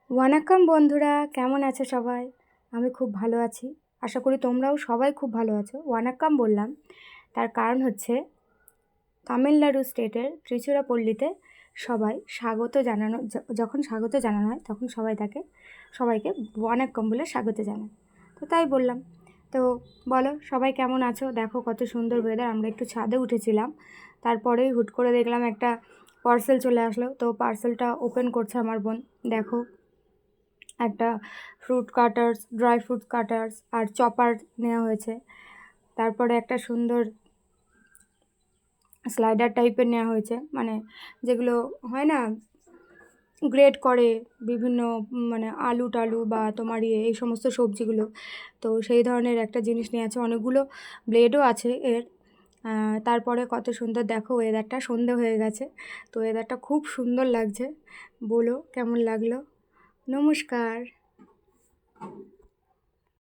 ওয়ানাক্কাম বন্ধুরা, কেমন আছো সবাই? আমি খুব ভালো আছি। আশা করি তোমরাও সবাই খুব ভালো আছো। ওয়ানাক্কাম বললাম, তার কারণ হচ্ছে তামিলনাড়ু স্টেটের ত্রিচুরাপল্লীতে সবাই স্বাগত জানানো যখন স্বাগত জানানো হয় তখন সবাইকে ওয়ানাক্কাম বলে স্বাগত জানায়। তো তাই বললাম। তো বলো সবাই কেমন আছো? দেখো কত সুন্দর ওয়েদার। আমরা একটু ছাদে উঠেছিলাম, তারপরেই হুট করে দেখলাম একটা পার্সেল চলে আসলো। তো পার্সেলটা ওপেন করছে আমার বোন। দেখো, একটা fruit cutters, dry fruit cutters আর চপার নেওয়া হয়েছে। তারপরে একটা সুন্দর স্লাইডার টাইপের নেওয়া হয়েছে, মানে যেগুলো হয় না, গ্রেড করে বিভিন্ন মানে আলু টালু বা তোমার এই সমস্ত সবজিগুলো। তো সেই ধরনের একটা জিনিস নিয়ে আছে, অনেকগুলো ব্লেডও আছে এর। তারপরে কত সুন্দর দেখো ওয়েদারটা, সন্ধে হয়ে গেছে। তো ওয়েদারটা খুব সুন্দর লাগছে। বলো কেমন লাগলো? নমস্কার।